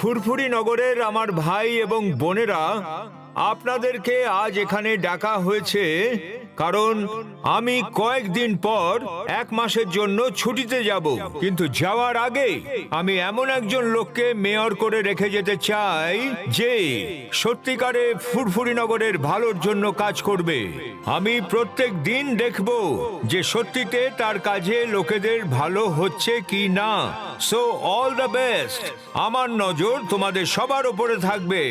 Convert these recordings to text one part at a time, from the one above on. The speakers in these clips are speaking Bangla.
ফুরফুরি নগরের আমার ভাই এবং বোনেরা, আপনাদেরকে আজ এখানে ডাকা হয়েছে কারণ আমি কয়েকদিন পর 1 মাসের জন্য ছুটিতে যাব। কিন্তু যাওয়ার আগে আমি এমন একজন লোককে মেয়র করে রেখে যেতে চাই যে সত্যিকারে ফুরফুরি নগরের ভালোর জন্য কাজ করবে। আমি প্রত্যেক দিন দেখব যে সত্যিতে তার কাজে লোকেদের ভালো হচ্ছে কি না। So all the best. আমার নজর তোমাদের সবার উপরে থাকবে।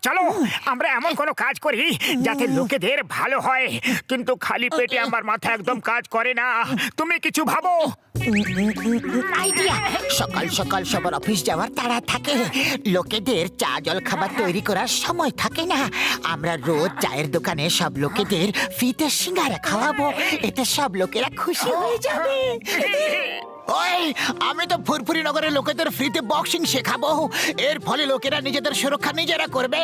চলো আমরা এমন কোনো কাজ করি যাতে লোকেদের ভালো হয়, কিন্তু খালি পেটে আমার মাথা একদম কাজ করে না। তুমি কিছু ভাবো। আইডিয়া। সকাল সকাল সবার অফিস যাওয়ার তাড়া থাকে, লোকেদের চা জল খাবার তৈরি করার সময় থাকে না। আমরা রোজ চায়ের দোকানে সব লোকেদের ফ্রিতে সিঙ্গারা খাওয়াবো, এতে সব লোকেরা খুশি হয়ে যাবে। ওই আমি তো ফুরফুরি নগরের লোকেদের ফ্রিতে বক্সিং শেখাবো। এর ফলে লোকেরা নিজেদের সুরক্ষা নিজেরা করবে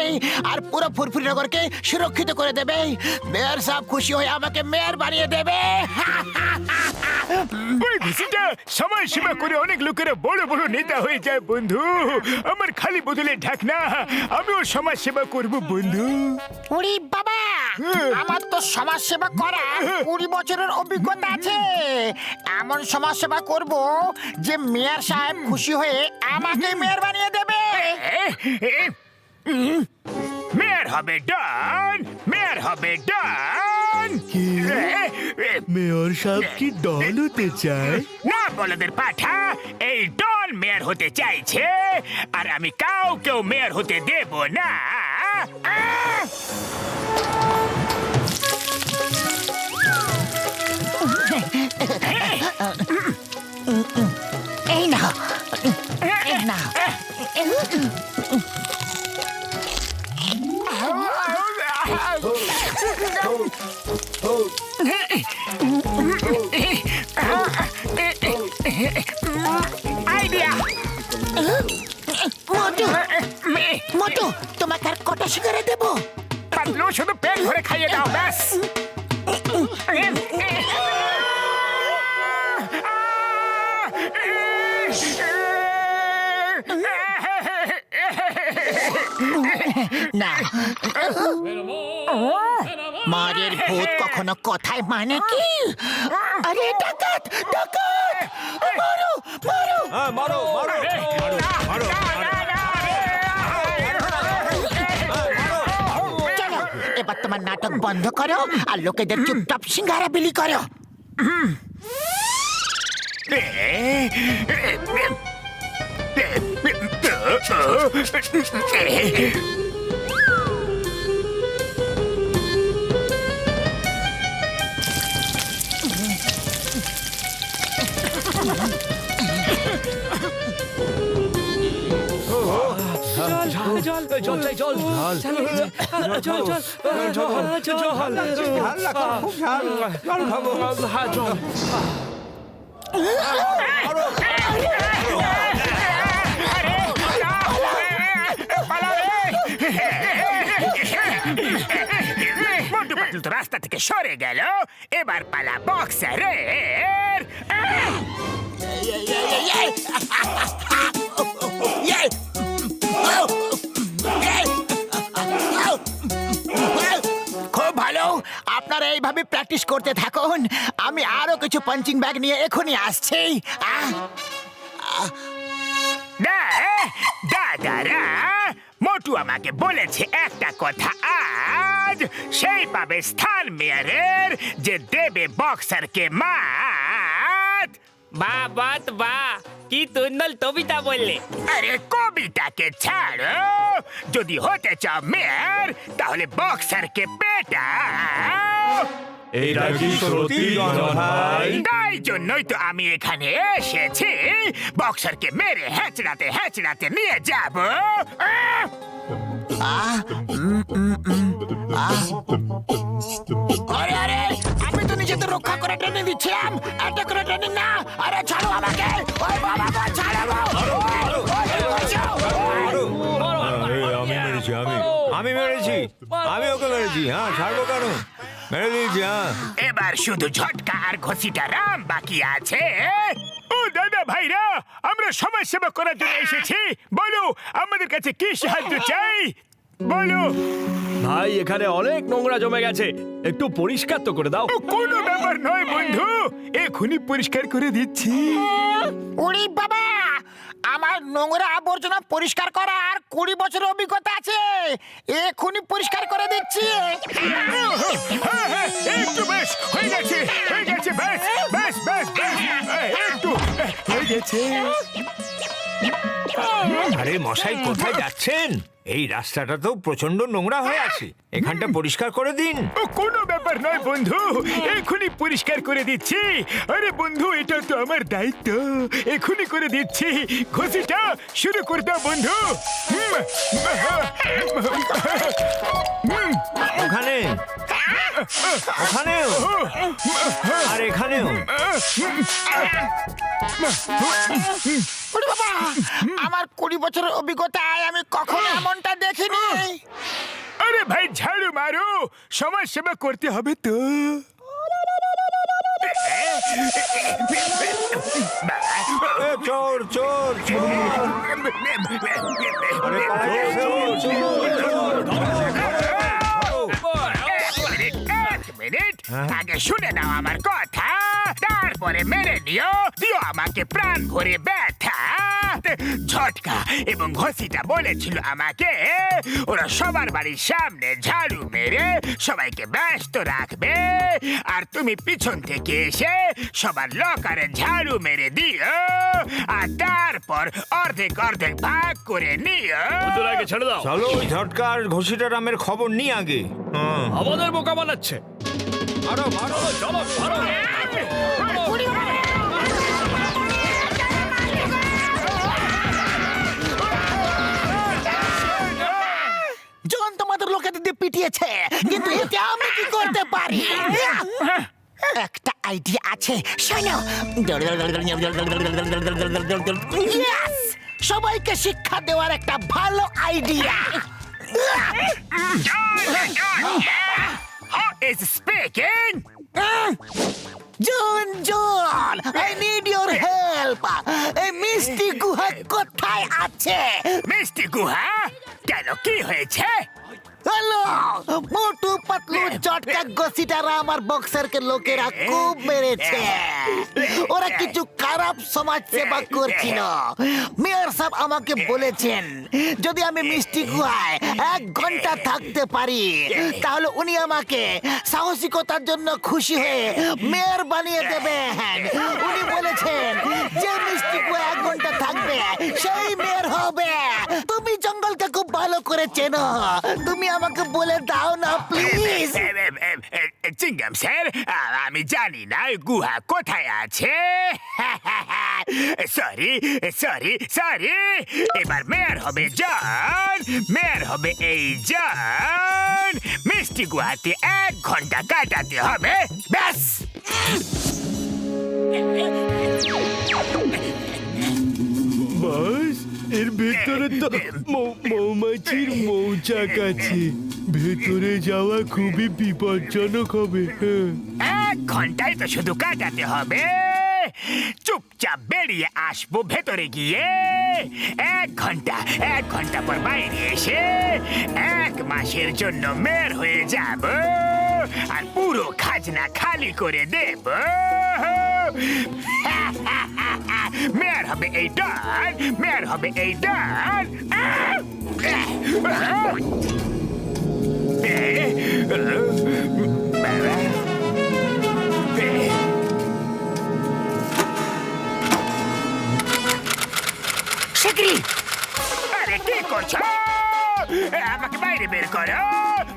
আর পুরো ফুরফুরি নগরকে সুরক্ষিত করে দেবে। মেয়র সাহেব খুশি হয়ে আমাকে মেয়র বানিয়ে দেবে। ওই ঘুষিটা সময় সীমা করে অনেক লোকেরা বড় বড় নেতা হয়ে যায় বন্ধু। আমার খালি বদলে ঢাকনা, আমিও সমাজ সেবা করব বন্ধু। ওরে বাবা, আমার তো সমাজ সেবা করা 20 বছরের অভিজ্ঞতা আছে। এমন সমাজ সেবা করব যে মেয়র সাহেব খুশি হয়ে আমাকে মেয়র বানিয়ে দেবে। মেয়র হবে ডন, মেয়র হবে ডন। মেয়র সাহেব কি ডন হতে চায়? না বলদের পাঠা, এই ডন মেয়র হতে চাইছে আর আমি কাউকেও মেয়র হতে দেব না। এই নাও, এই নাও। আইডিয়া। মোটু, মোটু, তোমাকে আর কটা সিগারেট দেবো? পাতলু শুধু পেট ভরে খাইয়ে দাও ব্যাস। না, মারের ভূত কখনো কথায় মানে কি? আরে ডাকাত, ডাকাত! মারো, মারো! হ্যাঁ, মারো মারো মারো মারো চলো এবার তোমার নাটক বন্ধ করো আর লোকেদের চুপচাপ সিঙ্গারা বিলি করো। মোটু পাতলু তো রাস্তা থেকে সরে গেল, এবার পালা বক্সারের। খুব ভালো, আপনারা এইভাবে প্র্যাকটিস করতে থাকুন। আমি আরো কিছু পাঞ্চিং ব্যাগ নিয়ে এখনই আসছি। দাদারা, মোটু আমাকে বলেছে একটা কথা আজ, সেই পাবে স্থান মেয়রের যে দেবে বক্সারকে মাত। বাহ বাত বাহ, কি তুন্দল কবিতা বললে। আরে কবিতাকে ছাড়ো, যদি হতে চাও মেয়র তাহলে বক্সারকে পেটাও। এটা কি সত্যি ভাই? তাই জন্যই তো আমি এখানে এসেছি, বক্সারকে মেরে হেঁচড়াতে হেঁচড়াতে নিয়ে যাব। আরে আরে, আমি তো নিজেদের রক্ষা করে ট্রেনিং দিচ্ছিলাম, এটা করে ট্রেনিং না। আরে ছাড়ো আমাকে, ওই বাবা গো, ছাড়ো। আমি মেরেছি, আমি ওকে মেরেছি। হ্যাঁ, ছাড়বো কেন? মেরে দিয়েছি। হ্যাঁ, এবার শুধু ঝটকা আর ঘষিটা রাম বাকি আছে। ও দাদা ভাইরা, আমরা সমাজ সেবা করার জন্য এসেছি। বলো আমাদের কাছে কি সাহায্য চাই, বলো। ভাই এখানে অনেক নোংরা জমে গেছে, একটু পরিষ্কার তো করে দাও। ও, কোনো ব্যাপার নয় বন্ধু, এখনই পরিষ্কার করে দিচ্ছি। উড়ি বাবা, আমার নোংরা আবর্জনা পরিষ্কার করার 20 বছরের অভিজ্ঞতা আছে। এখনই পরিষ্কার করে দিচ্ছি। হ্যাঁ, হ্যাঁ, একটু বেশ হয়ে গেছে, হয়ে গেছে, বেশ বেশ বেশ বেশ, একটু হয়ে গেছে। আরে মশাই, কোথায় যাচ্ছেন? এই রাস্তাটা তো প্রচন্ড নোংরা হয়ে আছে, এখানটা পরিষ্কার করে দিন। ও, কোনো ব্যাপার নয় বন্ধু, এখনই পরিষ্কার করে দিচ্ছি। আরে বন্ধু, এটা তো আমার দায়িত্ব, এখনই করে দিচ্ছি। ঘষিটা শুরু করে দাও বন্ধু। ওখানে, ওখানেও, আর এখানেও। উড়ি বাবা, আমার 20 বছরের অভিজ্ঞতায় আমি কখনো এমনটা দেখিনি। আরে ভাই, ঝাড়ু মারো, সমাজ সেবা করতে হবে তো। এ, চোর চোর চোর! আরে পালাও, চোর, চোর, এক মিনিট, আগে শুনে নাও আমার কথা, তারপরে মেরে দিও আমাকে প্রাণ ভরে ব্যথা। ঝটকা এবং ঘষিটা বলেছিল আমাকে ওরা সবার বাড়ির সামনে ঝাড়ু মেরে সবাইকে ব্যস্ত রাখবে, আর তুমি পিছন থেকে এসে সবার লকারে ঝাড়ু মেরে দিও, আর তারপর অর্ধেক অর্ধেক ভাগ করে নিও। ওদের আগে ছেড়ে দাও, চলো ওই ঝটকার ঘষিটা নামের খবর নিই আগে। হ্যাঁ। আমাদের বোকা বানাচ্ছে। আরো মারো, চলো মারো। জন তোমাদের লোকেদের দিয়ে পিটিয়েছে, কিন্তু এতে আমি কি করতে পারি? একটা আইডিয়া আছে, শোনো। Yes! সবাইকে শিক্ষা দেওয়ার একটা ভালো idea. Is speaking. John John, I need your help. এই মিষ্টি গুহা কোথায় আছে? মিষ্টি গুহা? কেন, কি হয়েছে? হ্যালো, মোটু পাতলু চটকা গসিটারা আমার বক্সারকে লোকেরা খুব মেরেছে। ওরা কিছু খারাপ সমাজ সেবা করছিল। মেয়র সাহেব আমাকে বলেছেন যদি আমি মিষ্টি গুহায় 1 ঘন্টা থাকতে পারি তাহলে উনি আমাকে সাহসিকতার জন্য খুশি হয়ে মেয়র বানিয়ে দেবেন। উনি বলেছেন যে মিষ্টি গুহায় 1 ঘন্টা থাকবে সেই মেয়র হবে। তুমি জঙ্গলকে খুব ভালো করে চেনো, তুমি আমাকে বলে দাও না প্লিজ। চিংগাম স্যার, আমি জানি না গুহা কোথায় আছে। সরি সরি সরি, এবার মেয়র হবে জন, মেয়র হবে এই জন। মিষ্টি গুহাতে 1 ঘন্টা কাটাতে হবে, ব্যাস। বাস, এর ভেতরে তো মৌমাছির মৌচাক আছে, ভেতরে যাওয়া খুবই বিপজ্জনক হবে। 1 ঘন্টায় তো শুধু কাটাতে হবে, চুপচাপ বেরিয়ে আসবো ভেতরে গিয়ে। 1 ঘন্টা পর বাইরে এসে 1 মাসের জন্য মেয়র হয়ে যাব, আর পুরো খাজনা খালি করে দেব। মেয়র হবে এই ডন, মেয়র হবে এই ডন। শিগগিরই আরে কি করছো? আমাকে বাইরে বের করো,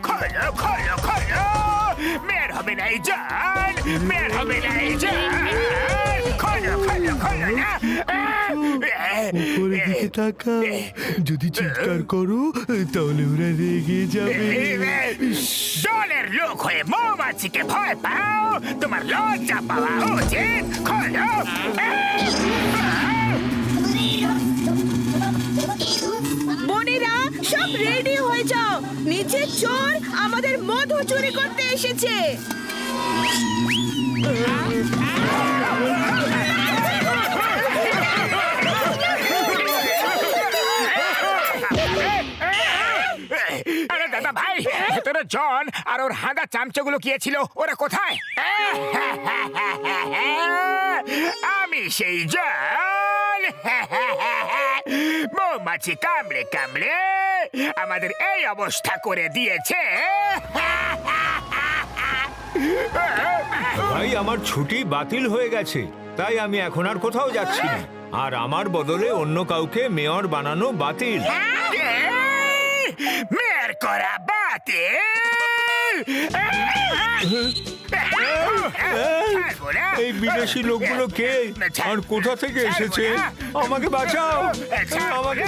খোলো খোলো খোলো। মেয়র হবে না এই জন, মেয়র হবে না এই জন। খোলো খোলো খোলো না। উপরের দিকে তাকাও, যদি চিৎকার করো তাহলে ওরা রেগে যাবে। দলের লোক হয়ে মৌমাছিকে ভয় পাও, তোমার লজ্জা পাওয়া উচিত। খোলো। বোনেরা, সব রেডি হয়ে যাও, নিচে চোর আমাদের মধু চুরি করতে এসেছে। ভেতরে জন আর ওর হাঁদা চামচাগুলো গিয়েছিল, ওরা কোথায়? আমি সেই জন। মৌমাছি কামড়ে কামড়ে আমাদের এই অবস্থা করে দিয়েছে। ভাই আমার ছুটি বাতিল হয়ে গেছে, তাই আমি এখন আর কোথাও যাচ্ছি না। আর আমার বদলে অন্য কাউকে মেয়র বানানো বাতিল। মেয়ের করা বাতিল। এই বিদেশি লোকগুলো কে আর কোথা থেকে এসেছে? আমাকে বাঁচাও, আমাকে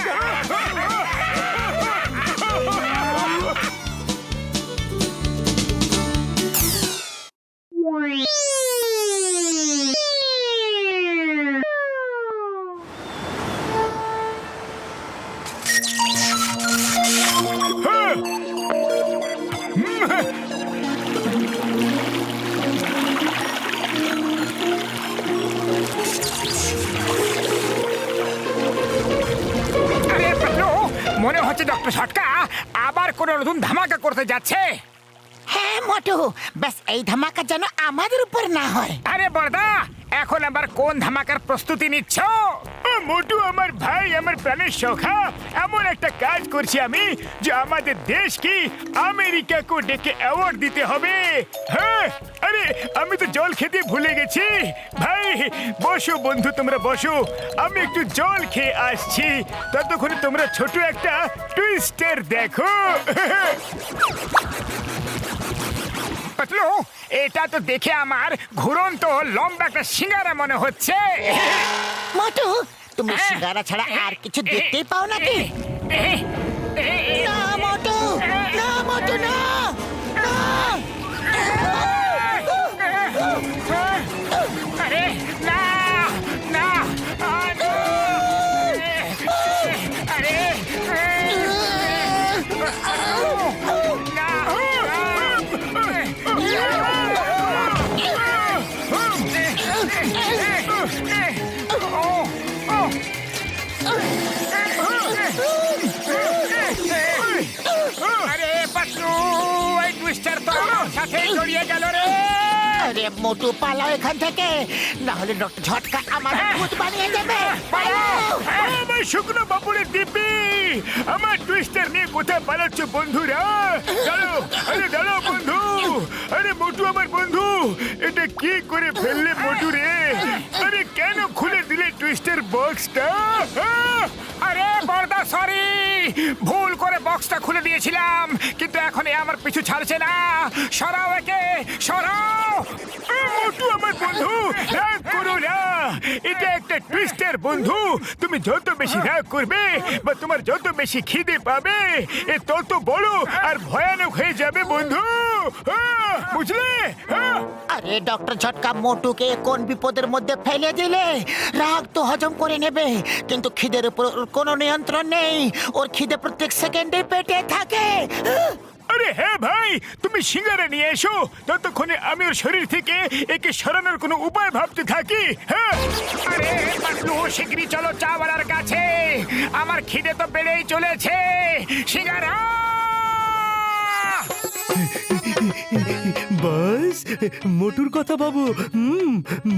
আরে পাতলু, মনে হচ্ছে ডক্টর ঝটকা আবার কোন নতুন ধামাকা করতে যাচ্ছে। হ্যাঁ মোটু, ব্যাস এই ধামাকা যেন আমাদের উপর না হয়। আরে বড়দা, এখন আবার কোন ধামাকার প্রস্তুতি নিচ্ছ? মোটু আমার ভাই, আমার প্রাণের সখা, এমন একটা কাজ করছি আমি যে আমাদের দেশকে আমেরিকাকে ডেকে অ্যাওয়ার্ড দিতে হবে। হ্যাঁ, আরে আমি তো জল খেতে ভুলে গেছি। ভাই বসো বন্ধু, তোমরা বসো, আমি একটু জল খেয়ে আসছি। ততক্ষণে তোমরা ছোট একটা টুইস্টার দেখো। পাতলু, এটা তো দেখে আমার ঘুরন্ত লম্বা একটা সিঙ্গারা মনে হচ্ছে। মোটু, তুমি সিঙ্গারা ছাড়া আর কিছু দেখতেই পাও নাকি? না মোটু, না মোটু, না না। আরে না না, আরে আরে পাতলু, এই টুইস্টার তো আমার সাথে জড়িয়ে গেল রে। আরে মোটু, পালাও এখান থেকে, না হলে ডক্টর ঝটকা আমার ভূত বানিয়ে দেবে। পালাও! আমার শুকনো বাবুরের দিব্যি, আমার টুইস্টার নিয়ে কোথায় পালাচ্ছ বন্ধুরা? দাঁড়াও, আরে দাঁড়াও বন্ধু। আরে মোটু আমার বন্ধু, এটা কি করে ফেললে মোটু রে? আরে কেন খুলে দিলে টুইস্টার বক্সটা? আরে বড়দা সরি, ভুল করে বক্সটা খুলে দিয়েছিলাম, কিন্তু এখন এ আমার পিছু ছাড়ছে না। সরাও একে, সরাও। মোটু আমার বন্ধু, রাগ করো না, এটা একটা টুইস্টার বন্ধু। তুমি যত বেশি রাগ করবে বা তোমার যত বেশি খিদে পাবে, এ তত বড় আর ভয়ানক হয়ে যাবে বন্ধু। বুঝলে? আরে ডক্টর ঝটকা, মোটুকে কোন বিপদের মধ্যে ফেলে দিলে? রাগ তো হজম করে নেবে, কিন্তু খিদের উপর ওর কোনো নিয়ন্ত্রণ নেই। ওর খিদে প্রত্যেক সেকেন্ডে পেটে থাকে। আরে হ্যাঁ ভাই, তুমি সিঙ্গারা নিয়ে এসো, ততক্ষণে আমি ওর শরীর থেকে একে সরানোর কোনো উপায় ভাবতে থাকি। হ্যাঁ, আরে পাতলু, শিগগিরই চলো চাওয়ালার কাছে, আমার খিদে তো বেড়েই চলেছে। সিঙ্গারা! বাস মোটুর কথা ভাবো।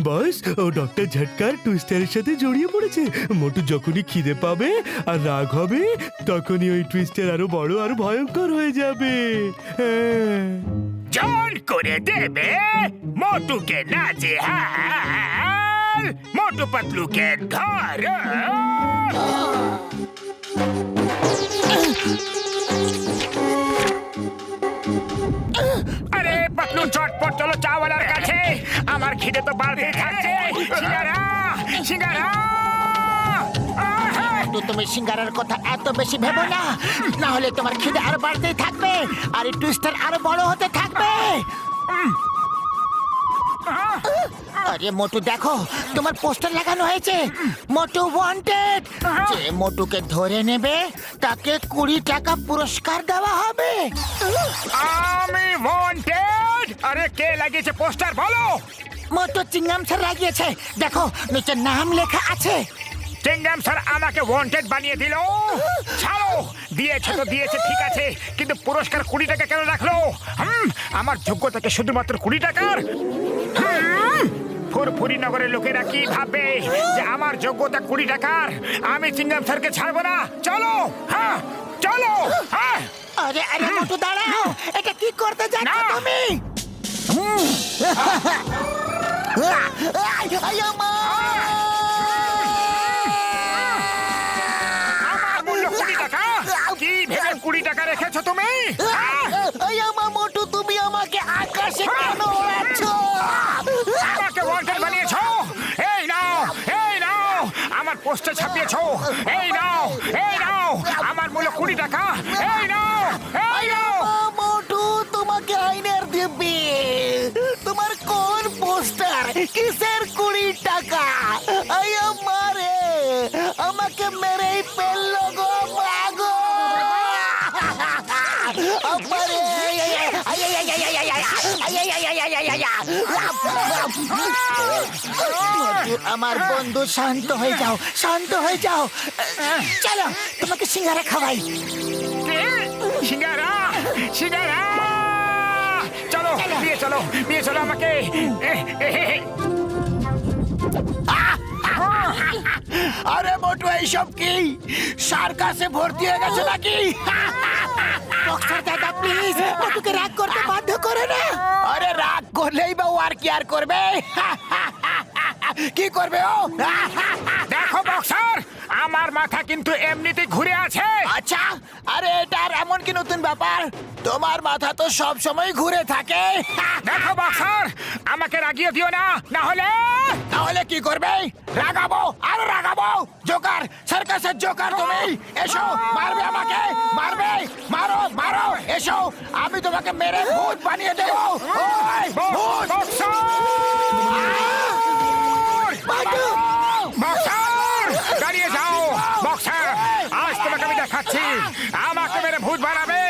বাস ও ডক্টর ঝটকার টুইস্টারের সাথে জড়িয়ে পড়েছে। মোটু যখনই খিদে পাবে আর রাগ হবে, তখনই ওই টুইস্টার আরো বড় আর ভয়ঙ্কর হয়ে যাবে। হ্যাঁ। জল করে দেবে মোটুকে নাজেহাল। মোটু পাতলুকে ধরো। আরে পাতলু, চটপট চলো চাওয়ালার কাছে, আমার খিদে তো বাড়তে থাকছে। সিঙ্গারা, সিঙ্গারা! মোটু, তুমি সিঙ্গারার কথা এত বেশি ভেবো না, না হলে তোমার খিদে আরো বাড়তেই থাকবে আর এই টুইস্টার আরো বড় হতে থাকবে। আরে মোটু, দেখো তোমার পোস্টার লাগানো হয়েছে, মোটু ওয়ান্টেড। যে মোটুকে ধরে নেবে তাকে 20 টাকা পুরস্কার দেওয়া হবে। আমি ওয়ান্টেড। আরে কে লাগিয়েছে পোস্টার বলো? মোটু চিংগাম স্যার লাগিয়েছে, দেখো নিচে নাম লেখা আছে। চিংগাম স্যার আমাকে ওয়ান্টেড বানিয়ে দিল। ছাড়ো, দিয়েছে তো দিয়েছে ঠিক আছে, কিন্তু পুরস্কার 20 টাকা কেন রাখলো? আমার যোগ্যতাকে শুধুমাত্র 20 টাকার? ফুরফুরি নগরের লোকেরা কি ভাববে যে আমার যোগ্যতা 20 টাকার? আমি চিংগাম স্যারকে ছাড়বো না। চলো, হ্যাঁ চলো। হ্যাঁ আরে আরে মোটু দাঁড়াও, এটা কি করতে যাচ্ছ না। তুমি? আয় মা! আমার মূল্য 20 টাকা। কি ভেবে 20 টাকা রেখেছো তুমি? আয় মা মোটু, তুমি আমাকে আকাশে কেন ওড়াচ্ছ? আমাকে ওয়ান্টেড বানিয়েছো। এই নাও, এই নাও, আমার পোস্টার ছাপিয়েছো। এই নাও, এই নাও, আমার মূল্য 20 টাকা। এই নাও, এই নাও। মোটু, তোমাকে আইনের দিব্যি। তোমার কোন পোস্টার, কিসের 20 টাকা? আয় মারে, আমাকে মেরেই ফেললো গো মাগো। আমারে আমার বন্ধু, শান্ত হয়ে যাও, শান্ত হয়ে যাও। চলো, তোমাকে সিঙ্গারা খাওয়াই। সিঙ্গারা, সিঙ্গারা। চলো, নিয়ে চলো, নিয়ে চলো আমাকে। আরে মোটু, এইসব কি সার্কাসে ভর্তি হয়ে গেছে নাকি? বক্সার দাদা, প্লিজ মোটুকে রাগ করতে বাধ্য করে না। আরে রাগ করলেই বা ও আর কি আর করবে? কি করবে ও? দেখো বক্সার, আমার মাথা কিন্তু এমনিতে ঘুরে আছে। আচ্ছা, আরে এটা আর এমন কি নতুন ব্যাপার? তোমার মাথা তো সব সময় ঘুরে থাকে। দেখো বক্সার, আমাকে রাগিয়ে দিও না, না হলে তাহলে কি করবে? রাগাবো, আরো রাগাবো। জোকার, সার্কাসের জোকার তুমি। এসো, মারবে আমাকে, মারবে, মারো মারো। এসো, আমি তোমাকে মেরে ভূত বানিয়ে দেবো। ওই, ভূত! বাটু! বক্সার, দাঁড়িয়ে যাও। বক্সার, আজ তোমাকে আমি দেখাচ্ছি, আমাকে মেরে ভূত বানাবে,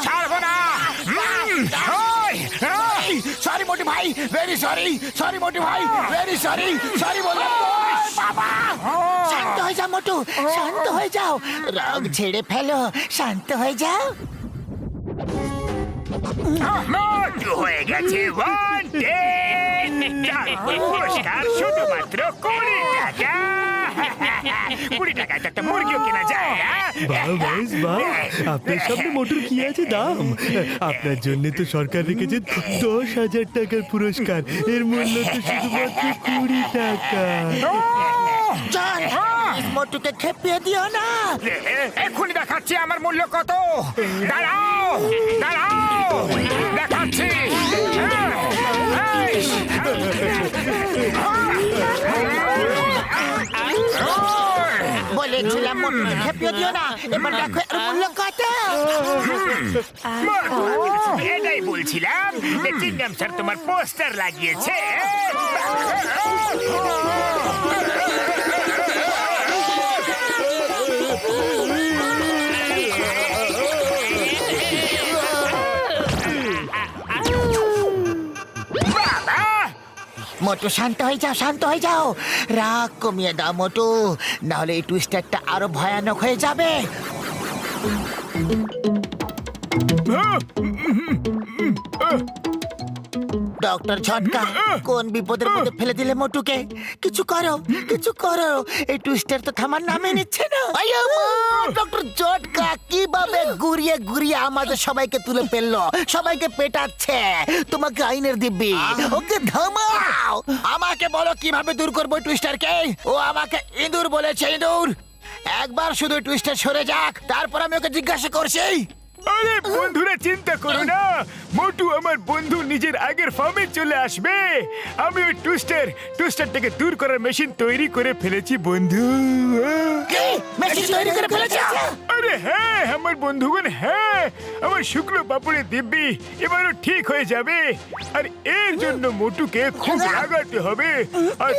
ছাড়বো না। সরি মোটি ভাই, ভেরি সরি। সরি মোটি ভাই, ভেরি সরি। সরি বললাম তো। বাবা! শান্ত হয়ে যাও মোটু, শান্ত হয়ে যাও। রাগ ছেড়ে ফেলো, শান্ত হয়ে যাও। মোটু হয়ে গেছে wanted। তারপর পুরস্কার শুধুমাত্র 20 টাকা। 20 টাকায় তো একটা মুরগিও কেনা যায়। বাহ বেশ বাহ, আপনার সামনে মোটর কি আছে দাম? আপনার জন্য তো সরকার রেখেছে 10,000 টাকার পুরস্কার। এর মূল্য তো শুধুমাত্র 20 টাকা। চল, মোটুকে খেপিয়ে দিও না। এক্ষুনি দেখাচ্ছি আমার মূল্য কত। দাঁড়াও, দাঁড়াও, দেখাচ্ছি। বলেছিলাম মোটুকে খেপিয়ে দিও না। এবার দেখো এর মূল্য কত। এটাই বলছিলাম যে চিংগাম স্যার তোমার পোস্টার লাগিয়েছে। মোটু শান্ত হয়ে যাও, শান্ত হয়ে যাও। রাগ কমিয়ে দাও মোটু, নাহলে এই টুইস্টারটা আরো ভয়ানক হয়ে যাবে। ডক্টর ঝটকা, কোন বিপদের মধ্যে ফেলে দিলে মোটুকে? কিছু করো, কিছু করো। এই টুইস্টার তো থামার নামে নিচ্ছে না। ডক্টর ঝটকা কিভাবে ঘুরিয়ে ঘুরিয়ে আমাদের সবাইকে তুলে ফেললো, সবাইকে পেটাচ্ছে। তোমাকে আইনের দিব্যি, ওকে থামাও। আমাকে বলো কিভাবে দূর করবো টুইস্টারকে? ও আমাকে ইঁদুর বলেছে, ইঁদুর। একবার শুধু টুইস্টার সরে যাক, তারপর আমি ওকে জিজ্ঞাসা করছি। আরে বন্ধুরা, চিন্তা করো না, মোটু আমার বন্ধু নিজের আগের ফর্মে চলে আসবে। আমি ওই টুইস্টারটাকে দূর করার মেশিন তৈরি করে ফেলেছি বন্ধু। কি মেশিন তৈরি করে ফেলেছে? আরে হ্যাঁ আমার বন্ধুগণ, হ্যাঁ, আমার শুক্লো পাপড়ে দিব্যি এবারও ঠিক হয়ে যাবে। আর এর জন্য মোটুকে খুব লাগাতে হবে। আর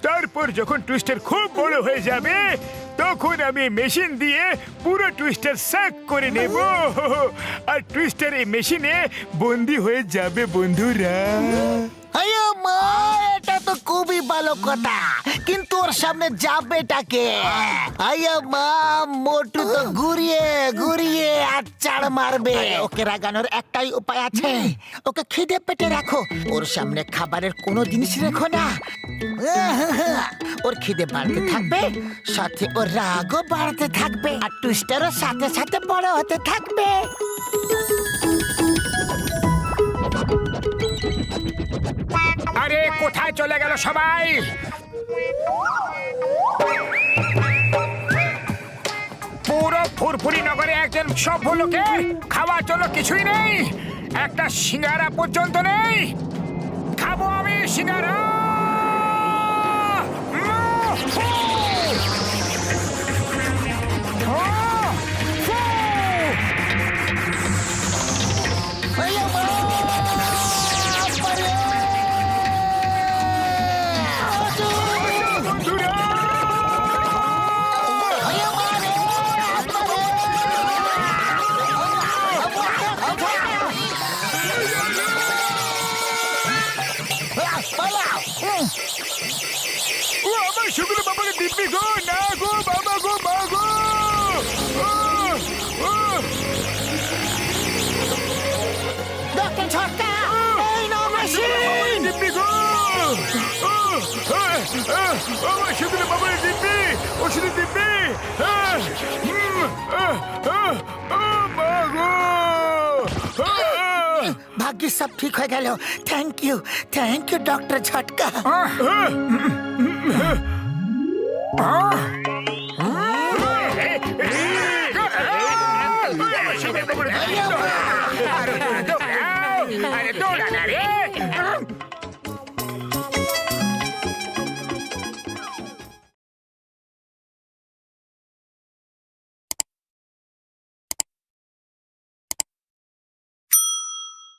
তারপর যখন টুইস্টার খুব বড় হয়ে যাবে, তখন আমি মেশিন দিয়ে পুরো টুইস্টার সাক করে নেব। আর টুইস্টার এই মেশিনে বন্দি হয়ে যাবে বন্ধুরা। আরে মা, এটা তো খুবই ভালো কথা, কিন্তু ওর সামনে যাবেটাকে? আইয়া মা, মোটু তো ঘুরিয়ে ঘুরিয়ে আচার মারবে। ওকে রাগানোর একটাই উপায় আছে, ওকে খিদে পেটে রাখো। ওর সামনে খাবারের কোনো জিনিস রেখো না। ওর খিদে বাড়তে থাকবে, সাথে ওর রাগও বাড়তে থাকবে, আর টুইস্টারও সাথে সাথে বড় হতে থাকবে। আরে কোথায় চলে গেল সবাই? পুরো ফুরফুরি নগরে একজন সভ্য লোকের খাওয়ার জন্য কিছুই নেই, একটা সিঙ্গারা পর্যন্ত নেই। খাবো আমি সিঙ্গারা। আমার শুকনো বাবাকে দিব্যি গো, না গো বাবা গো, মা গো। ডক্টর ঝটকা, এই নাও মেশিন। দিব্যি গো, আমার শুকনো বাবার দিব্যি, ওষুধের দিব্যি। মা গো। ভাগ্যে সব ঠিক হয়ে গেল। থ্যাংক ইউ ডক্টর ঝটকা।